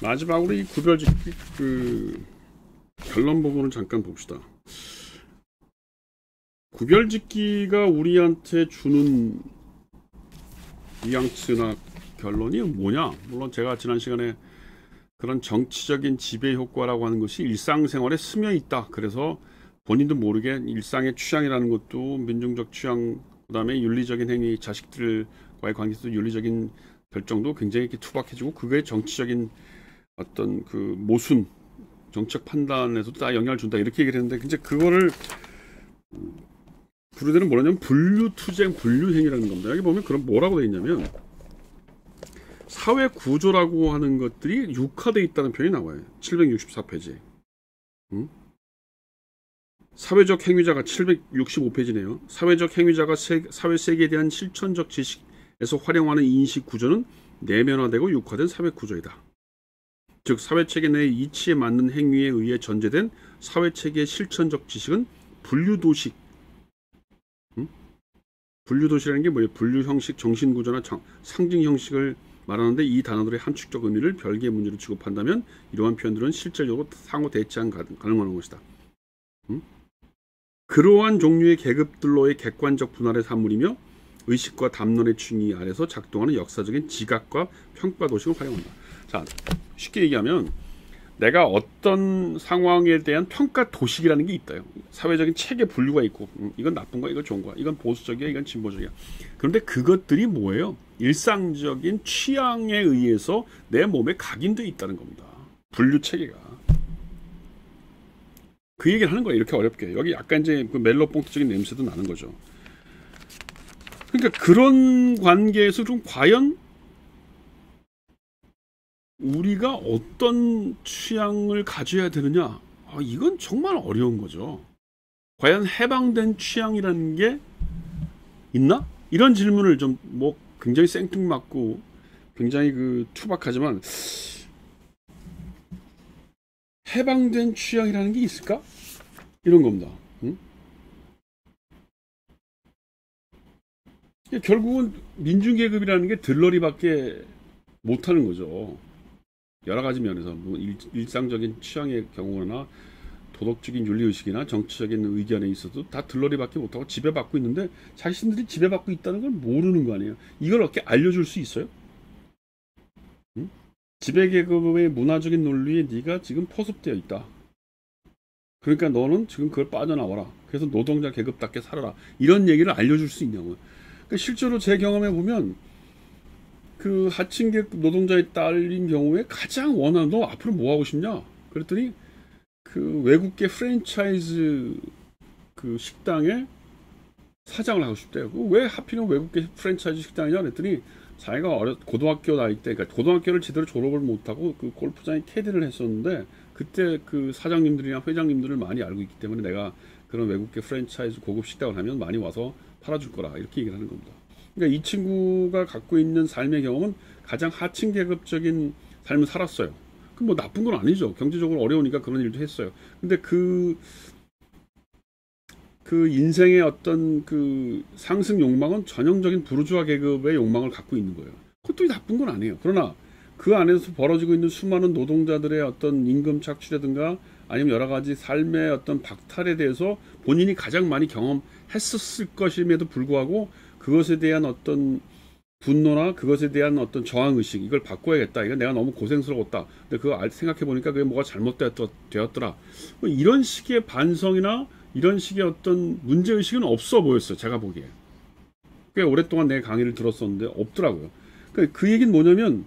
마지막으로 이 구별짓기 결론 부분을 잠깐 봅시다. 구별짓기가 우리한테 주는 뉘앙스나 결론이 뭐냐? 물론 제가 지난 시간에 그런 정치적인 지배 효과라고 하는 것이 일상생활에 스며 있다. 그래서 본인도 모르게 일상의 취향이라는 것도 민중적 취향, 그 다음에 윤리적인 행위, 자식들과의 관계에서 윤리적인 결정도 굉장히 이렇게 투박해지고 그게 정치적인 어떤 그 모순, 정책 판단에서도 다 영향을 준다. 이렇게 얘기를 했는데 이제 그거를 부르대는 뭐냐면 분류투쟁, 분류행위라는 겁니다. 여기 보면 그럼 뭐라고 되어 있냐면 사회 구조라고 하는 것들이 육화되어 있다는 표현이 나와요. 764페이지. 사회적 행위자가 765페이지네요. 사회적 행위자가 사회 세계에 대한 실천적 지식에서 활용하는 인식 구조는 내면화되고 육화된 사회 구조이다. 즉 사회체계 내의 이치에 맞는 행위에 의해 전제된 사회체계의 실천적 지식은 분류도식. 분류도식이라는 게 뭐예요? 분류형식, 정신구조나 상징형식을 말하는데 이 단어들의 함축적 의미를 별개의 문제로 취급한다면 이러한 표현들은 실질적으로 상호 대치한 가능한 것이다. 그러한 종류의 계급들로의 객관적 분할의 산물이며 의식과 담론의 충의 아래서 작동하는 역사적인 지각과 평가 도식을 활용한다. 자, 쉽게 얘기하면 내가 어떤 상황에 대한 평가 도식이라는 게 있다요. 사회적인 체계 분류가 있고 이건 나쁜 거야, 이건 좋은 거야, 이건 보수적이야, 이건 진보적이야. 그런데 그것들이 뭐예요? 일상적인 취향에 의해서 내 몸에 각인되어 있다는 겁니다. 분류 체계가. 그 얘기를 하는 거예요. 이렇게 어렵게. 여기 약간 이제 그 멜로뽕트적인 냄새도 나는 거죠. 그러니까 그런 관계에서 좀 과연 우리가 어떤 취향을 가져야 되느냐? 이건 정말 어려운 거죠. 과연 해방된 취향이라는 게 있나? 이런 질문을 좀 뭐 굉장히 생뚱맞고 굉장히 그 투박하지만 해방된 취향이라는 게 있을까? 이런 겁니다. 결국은 민중계급이라는 게 들러리밖에 못하는 거죠. 여러 가지 면에서 뭐 일상적인 취향의 경우나 도덕적인 윤리의식이나 정치적인 의견에 있어도 다 들러리밖에 못하고 지배받고 있는데 자신들이 지배받고 있다는 걸 모르는 거 아니에요. 이걸 어떻게 알려줄 수 있어요? 지배계급의 문화적인 논리에 네가 지금 포섭되어 있다. 그러니까 너는 지금 그걸 빠져나와라. 그래서 노동자 계급답게 살아라. 이런 얘기를 알려줄 수 있냐고요. 그러니까 실제로 제 경험에 보면 그 하층계급 노동자의 딸인 경우에 가장 원하는, 너 앞으로 뭐 하고 싶냐? 그랬더니 그 외국계 프랜차이즈 그 식당에 사장을 하고 싶대요. 왜 하필이면 외국계 프랜차이즈 식당이냐? 그랬더니 자기가 고등학교 나이 때, 그러니까 고등학교를 제대로 졸업을 못하고 그 골프장에 캐디를 했었는데 그때 그 사장님들이나 회장님들을 많이 알고 있기 때문에 내가 그런 외국계 프랜차이즈 고급 식당을 하면 많이 와서 팔아줄 거라. 이렇게 얘기를 하는 겁니다. 그러니까 이 친구가 갖고 있는 삶의 경험은 가장 하층 계급적인 삶을 살았어요. 그럼 뭐 나쁜 건 아니죠. 경제적으로 어려우니까 그런 일도 했어요. 근데 그 인생의 어떤 그 상승 욕망은 전형적인 부르주아 계급의 욕망을 갖고 있는 거예요. 그것도 나쁜 건 아니에요. 그러나 그 안에서 벌어지고 있는 수많은 노동자들의 어떤 임금 착취라든가 아니면 여러 가지 삶의 어떤 박탈에 대해서 본인이 가장 많이 경험했었을 것임에도 불구하고 그것에 대한 어떤 분노나 그것에 대한 어떤 저항의식, 이걸 바꿔야겠다. 이거 내가 너무 고생스러웠다. 근데 그거 생각해보니까 그게 뭐가 잘못되었더라. 뭐 이런 식의 반성이나 이런 식의 어떤 문제의식은 없어 보였어요. 제가 보기에. 꽤 오랫동안 내 강의를 들었었는데 없더라고요. 그러니까 그 얘기는 뭐냐면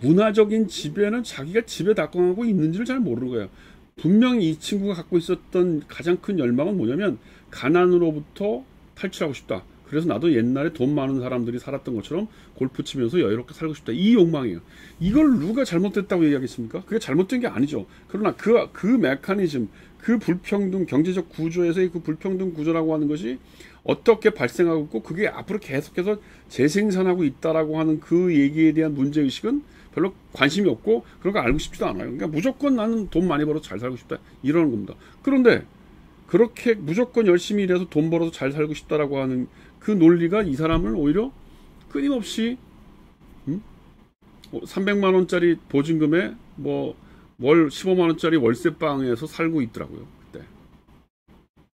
문화적인 지배는 자기가 지배당하고 있는지를 잘 모르는 거예요. 분명히 이 친구가 갖고 있었던 가장 큰 열망은 뭐냐면 가난으로부터 탈출하고 싶다. 그래서 나도 옛날에 돈 많은 사람들이 살았던 것처럼 골프 치면서 여유롭게 살고 싶다. 이 욕망이에요. 이걸 누가 잘못됐다고 얘기하겠습니까? 그게 잘못된 게 아니죠. 그러나 그 메커니즘, 그 불평등, 경제적 구조에서의 그 불평등 구조라고 하는 것이 어떻게 발생하고 있고 그게 앞으로 계속해서 재생산하고 있다라고 하는 그 얘기에 대한 문제의식은 별로 관심이 없고 그런 거 알고 싶지도 않아요. 그러니까 무조건 나는 돈 많이 벌어서 잘 살고 싶다. 이러는 겁니다. 그런데 그렇게 무조건 열심히 일해서 돈 벌어서 잘 살고 싶다라고 하는 그 논리가 이 사람을 오히려 끊임없이 300만 원짜리 보증금에 뭐 월 15만 원짜리 월세방에서 살고 있더라고요. 그때.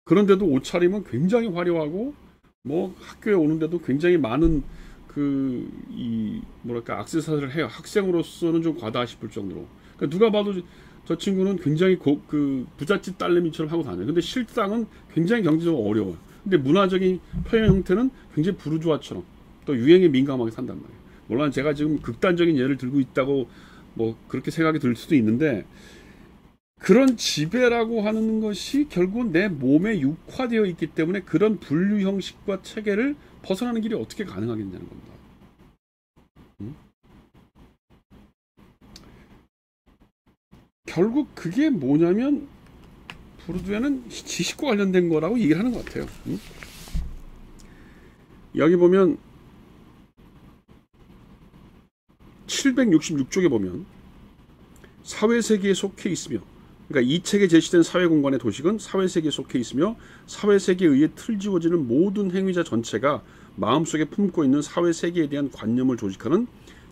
그런데도 옷차림은 굉장히 화려하고 뭐 학교에 오는데도 굉장히 많은 이 뭐랄까 액세서리를 해요. 학생으로서는 좀 과다 싶을 정도로. 그러니까 누가 봐도 저 친구는 굉장히 부잣집 딸내미처럼 하고 다녀요. 근데 실상은 굉장히 경제적으로 어려워요. 근데 문화적인 표현 형태는 굉장히 부르주아처럼 또 유행에 민감하게 산단 말이에요. 물론 제가 지금 극단적인 예를 들고 있다고 뭐 그렇게 생각이 들 수도 있는데, 그런 지배라고 하는 것이 결국은 내 몸에 육화되어 있기 때문에 그런 분류 형식과 체계를 벗어나는 길이 어떻게 가능하겠냐는 겁니다. 결국 그게 뭐냐면 부르주아는 지식과 관련된 거라고 얘기를 하는 것 같아요. 여기 보면 766쪽에 보면 사회세계에 속해 있으며, 그러니까 이 책에 제시된 사회공간의 도식은 사회세계에 속해 있으며 사회세계에 의해 틀지워지는 모든 행위자 전체가 마음속에 품고 있는 사회세계에 대한 관념을 조직하는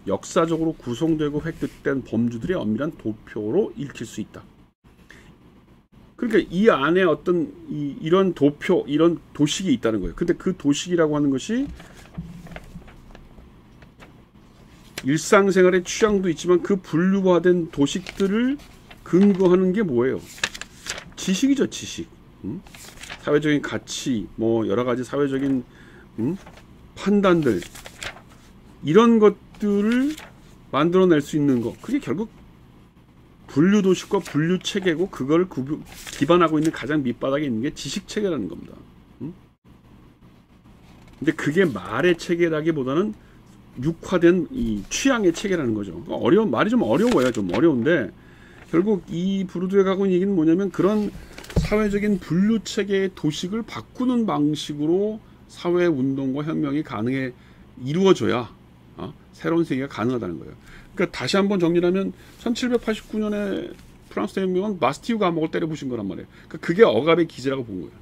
역사적으로 구성되고 획득된 범주들의 엄밀한 도표로 읽힐 수 있다. 그러니까 이 안에 어떤 이런 도표, 이런 도식이 있다는 거예요. 근데 그 도식이라고 하는 것이 일상생활의 취향도 있지만 그 분류화된 도식들을 근거하는 게 뭐예요? 지식이죠, 지식. 사회적인 가치, 뭐 여러 가지 사회적인 판단들, 이런 것들을 만들어낼 수 있는 거, 그게 결국 분류도식과 분류체계고, 그걸 기반하고 있는 가장 밑바닥에 있는 게 지식체계라는 겁니다. 근데 그게 말의 체계라기보다는 육화된 이 취향의 체계라는 거죠. 말이 좀 어려워요. 좀 어려운데, 결국 이 부르주아가 하고 있는 얘기는 뭐냐면, 그런 사회적인 분류체계의 도식을 바꾸는 방식으로 사회운동과 혁명이 이루어져야 새로운 세계가 가능하다는 거예요. 그러니까 다시 한번 정리하면 1789년에 프랑스 대혁명은 마스티유 감옥을 때려 부신 거란 말이에요. 그러니까 그게 억압의 기제라고 본 거예요.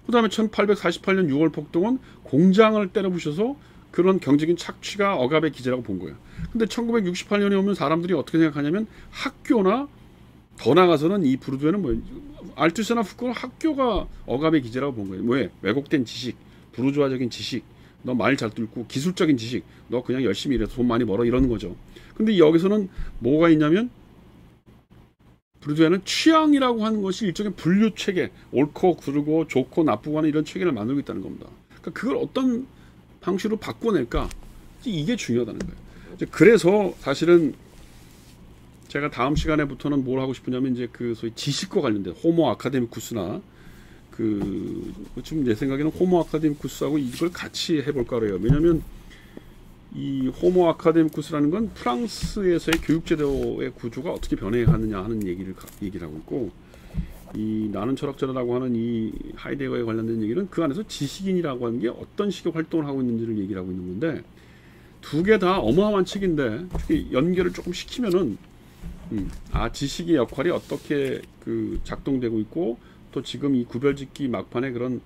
그 다음에 1848년 6월 폭동은 공장을 때려 부셔서 그런 경제적인 착취가 억압의 기제라고 본 거예요. 근데 1968년에 오면 사람들이 어떻게 생각하냐면, 학교나 더 나가서는 이 부르주아는 뭐 알투스나 후쿠오카는 학교가 억압의 기제라고 본 거예요. 왜? 왜곡된 지식, 부르주아적인 지식, 너 말 잘 뚫고 기술적인 지식, 너 그냥 열심히 일해서 돈 많이 벌어, 이러는 거죠. 근데 여기서는 뭐가 있냐면, 부르주아는 취향이라고 하는 것이 일종의 분류 체계, 옳고 그르고 좋고 나쁘고 하는 이런 체계를 만들고 있다는 겁니다. 그러니까 그걸 어떤 방식으로 바꿔낼까, 이게 중요하다는 거예요. 그래서 사실은 제가 다음 시간에부터는 뭘 하고 싶으냐면, 이제 그 소위 지식과 관련된 호모 아카데미쿠스나 지금 내 생각에는 호모 아카데미쿠스하고 이걸 같이 해볼까 그래요. 왜냐하면 이 호모 아카데미쿠스라는 건 프랑스에서의 교육제도의 구조가 어떻게 변해가느냐 하는 얘기를 하고 있고, 이 나는 철학자라고 하는 이 하이데거에 관련된 얘기는 그 안에서 지식인이라고 하는 게 어떤 식의 활동을 하고 있는지를 얘기를 하고 있는 건데, 두 개 다 어마어마한 책인데 특히 연결을 조금 시키면은 지식의 역할이 어떻게 작동되고 있고, 또 지금 이 구별짓기 막판에 그런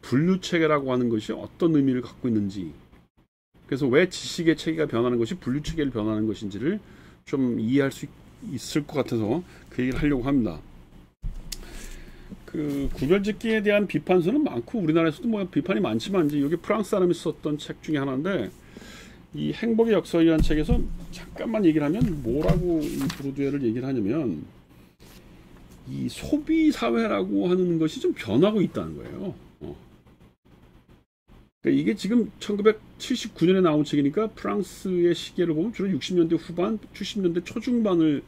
분류체계라고 하는 것이 어떤 의미를 갖고 있는지, 그래서 왜 지식의 체계가 변하는 것이 분류체계를 변하는 것인지를 좀 이해할 수 있을 것 같아서 그 얘기를 하려고 합니다. 그 구별짓기에 대한 비판서는 많고, 우리나라에서도 뭐 비판이 많지만, 이제 이게 프랑스 사람이 썼던 책 중에 하나인데, 이 행복의 역사이라는 책에서 잠깐만 얘기를 하면 뭐라고 이 부르주아를 얘기를 하냐면, 이 소비 사회라고 하는 것이 좀 변하고 있다는 거예요. 그러니까 이게 지금 1979년에 나온 책이니까 프랑스의 시기를 보면 주로 60년대 후반, 70년대 초중반을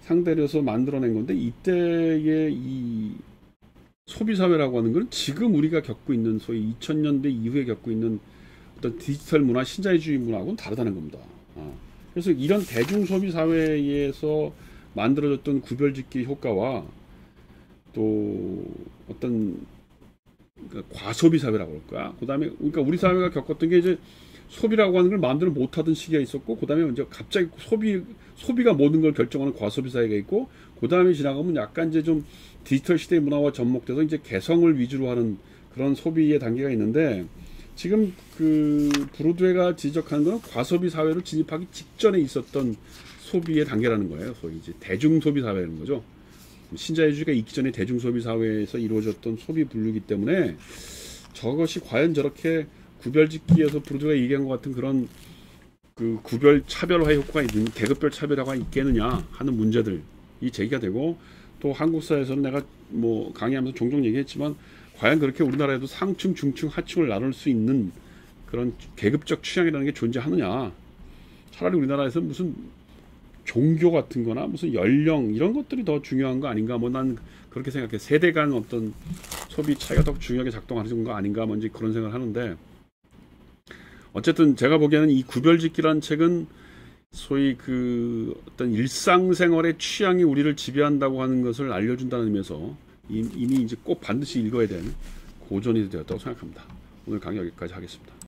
상대로 해서 만들어낸 건데, 이때의 이 소비 사회라고 하는 건 지금 우리가 겪고 있는 소위 2000년대 이후에 겪고 있는 어떤 디지털 문화, 신자유주의 문화하고는 다르다는 겁니다. 그래서 이런 대중 소비 사회에서 만들어졌던 구별짓기 효과와 또 어떤 과소비 사회라고 그럴까? 그다음에 그러니까 우리 사회가 겪었던 게, 이제 소비라고 하는 걸 마음대로 못하던 시기가 있었고, 그다음에 이제 갑자기 소비가 모든 걸 결정하는 과소비 사회가 있고, 그다음에 지나가면 약간 이제 좀 디지털 시대의 문화와 접목돼서 이제 개성을 위주로 하는 그런 소비의 단계가 있는데, 지금 그 브로드웨가 지적하는 건 과소비 사회로 진입하기 직전에 있었던 소비의 단계라는 거예요. 소위 이제 대중 소비 사회라는 거죠. 신자유주의가 있기 전에 대중 소비 사회에서 이루어졌던 소비 분류이기 때문에 저것이 과연 저렇게 구별짓기에서 브로드웨가 얘기한 것 같은 그런 그 구별 차별화 효과가 있는 계급별 차별화가 있겠느냐 하는 문제들이 제기가 되고, 또 한국 사회에서는 내가 뭐 강의하면서 종종 얘기했지만 과연 그렇게 우리나라에도 상층, 중층, 하층을 나눌 수 있는 그런 계급적 취향이라는 게 존재하느냐. 차라리 우리나라에서 무슨 종교 같은 거나 무슨 연령 이런 것들이 더 중요한 거 아닌가. 뭐 난 그렇게 생각해. 세대 간 어떤 소비 차이가 더 중요하게 작동하는 거 아닌가. 뭔지 그런 생각을 하는데, 어쨌든 제가 보기에는 이 구별짓기라는 책은 소위 그 어떤 일상생활의 취향이 우리를 지배한다고 하는 것을 알려준다는 의미에서 이미 이제 꼭 반드시 읽어야 되는 고전이 되었다고 생각합니다. 오늘 강의 여기까지 하겠습니다.